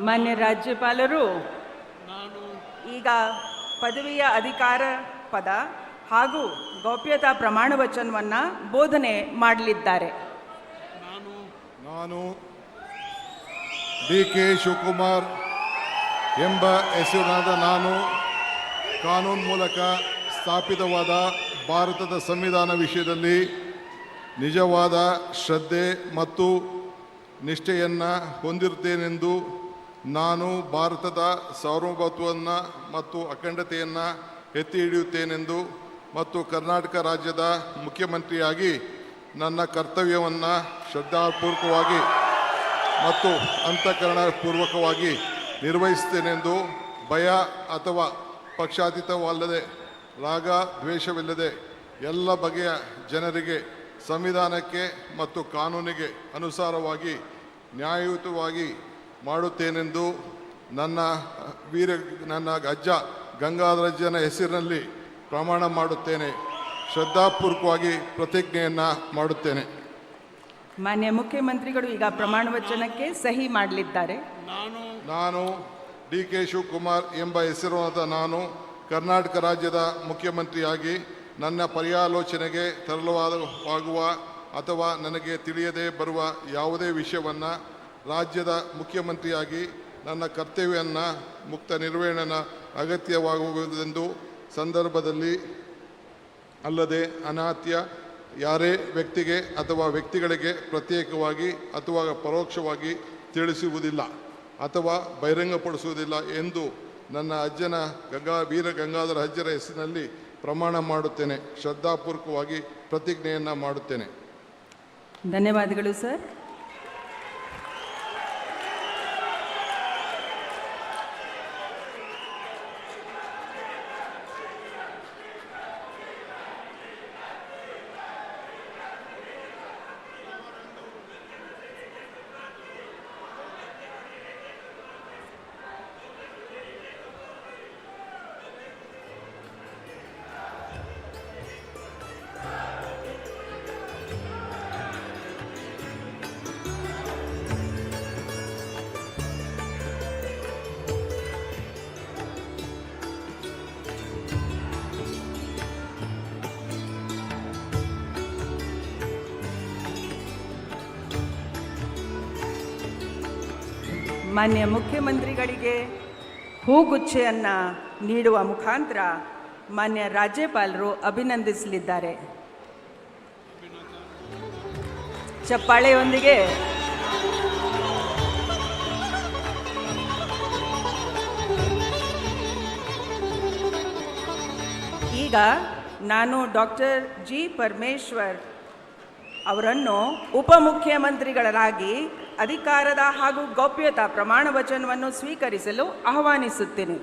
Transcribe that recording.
ಮಾನ್ಯ ರಾಜ್ಯಪಾಲರು ನಾನು ಈಗ ಪದವಿಯ ಅಧಿಕಾರ ಪದ ಹಾಗೂ ಗೌಪ್ಯತಾ ಪ್ರಮಾಣ ವಚನವನ್ನು ಬೋಧನೆ ಮಾಡಲಿದ್ದಾರೆ. ನಾನು ಡಿ.ಕೆ. ಶಿವಕುಮಾರ್ ಎಂಬ ಹೆಸರಿನಾದ ನಾನು ಕಾನೂನು ಮೂಲಕ ಸ್ಥಾಪಿತವಾದ ಭಾರತದ ಸಂವಿಧಾನ ವಿಷಯದಲ್ಲಿ ನಿಜವಾದ ಶ್ರದ್ಧೆ ಮತ್ತು ನಿಷ್ಠೆಯನ್ನು ಹೊಂದಿರುತ್ತೇನೆಂದು ನಾನು ಭಾರತದ ಸಾರ್ವಭೌಮತ್ವವನ್ನು ಮತ್ತು ಅಖಂಡತೆಯನ್ನು ಎತ್ತಿ ಹಿಡಿಯುತ್ತೇನೆಂದು ಮತ್ತು ಕರ್ನಾಟಕ ರಾಜ್ಯದ ಮುಖ್ಯಮಂತ್ರಿಯಾಗಿ ನನ್ನ ಕರ್ತವ್ಯವನ್ನು ಶ್ರದ್ಧಾಪೂರ್ವಕವಾಗಿ ಮತ್ತು ಅಂತಃಕರಣಪೂರ್ವಕವಾಗಿ ನಿರ್ವಹಿಸುತ್ತೇನೆಂದು ಭಯ ಅಥವಾ ಪಕ್ಷಾತೀತವಲ್ಲದೆ ರಾಗ ದ್ವೇಷವಿಲ್ಲದೆ ಎಲ್ಲ ಬಗೆಯ ಜನರಿಗೆ ಸಂವಿಧಾನಕ್ಕೆ ಮತ್ತು ಕಾನೂನಿಗೆ ಅನುಸಾರವಾಗಿ ನ್ಯಾಯಯುತವಾಗಿ ಮಾಡುತ್ತೇನೆಂದು ನನ್ನ ಅಜ್ಜ ಗಂಗಾಧರಜ್ಜನ ಹೆಸರಿನಲ್ಲಿ ಪ್ರಮಾಣ ಮಾಡುತ್ತೇನೆ. ಶ್ರದ್ಧಾಪೂರ್ವಕವಾಗಿ ಪ್ರತಿಜ್ಞೆಯನ್ನು ಮಾಡುತ್ತೇನೆ. ಮಾನ್ಯ ಮುಖ್ಯಮಂತ್ರಿಗಳು ಈಗ ಪ್ರಮಾಣ ವಚನಕ್ಕೆ ಸಹಿ ಮಾಡಲಿದ್ದಾರೆ. ನಾನು ಡಿ.ಕೆ. ಶಿವಕುಮಾರ್ ಎಂಬ ಹೆಸರಾದ ನಾನು ಕರ್ನಾಟಕ ರಾಜ್ಯದ ಮುಖ್ಯಮಂತ್ರಿಯಾಗಿ ನನ್ನ ಪರ್ಯಾಲೋಚನೆಗೆ ತರಲಾಗುವ ಅಥವಾ ನನಗೆ ತಿಳಿಯದೇ ಬರುವ ಯಾವುದೇ ವಿಷಯವನ್ನು ರಾಜ್ಯದ ಮುಖ್ಯಮಂತ್ರಿಯಾಗಿ ನನ್ನ ಕರ್ತವ್ಯವನ್ನು ಮುಕ್ತ ನಿರ್ವಹಣೆಯ ಅಗತ್ಯವಾಗುವುದೆಂದು ಸಂದರ್ಭದಲ್ಲಿ ಅಲ್ಲದೆ ಅನಾತ್ಯ ಯಾರೇ ವ್ಯಕ್ತಿಗೆ ಅಥವಾ ವ್ಯಕ್ತಿಗಳಿಗೆ ಪ್ರತ್ಯೇಕವಾಗಿ ಅಥವಾ ಪರೋಕ್ಷವಾಗಿ ತಿಳಿಸುವುದಿಲ್ಲ ಅಥವಾ ಬಹಿರಂಗಪಡಿಸುವುದಿಲ್ಲ ಎಂದು ನನ್ನ ಅಜ್ಜನ ವೀರ ಗಂಗಾಧರ ಅಜ್ಜರ ಹೆಸರಿನಲ್ಲಿ ಪ್ರಮಾಣ ಮಾಡುತ್ತೇನೆ. ಶ್ರದ್ಧಾಪೂರ್ವಕವಾಗಿ ಪ್ರತಿಜ್ಞೆಯನ್ನು ಮಾಡುತ್ತೇನೆ. ಧನ್ಯವಾದಗಳು ಸರ್. ಮಾನ್ಯ ಮುಖ್ಯಮಂತ್ರಿಗಳಿಗೆ ಹೂಗುಚ್ಛೆಯನ್ನು ನೀಡುವ ಮುಖಾಂತರ ಮಾನ್ಯ ರಾಜ್ಯಪಾಲರು ಅಭಿನಂದಿಸಲಿದ್ದಾರೆ. ಚಪ್ಪಾಳೆಯೊಂದಿಗೆ ಈಗ ನಾನು ಡಾಕ್ಟರ್ ಜಿ. ಪರಮೇಶ್ವರ್ ಅವರನ್ನು ಉಪಮುಖ್ಯಮಂತ್ರಿಗಳಾಗಿ ಅಧಿಕಾರದ ಹಾಗೂ ಗೌಪ್ಯತಾ ಪ್ರಮಾಣ ವಚನವನ್ನು ಸ್ವೀಕರಿಸಲು ಆಹ್ವಾನಿಸುತ್ತೇನೆ.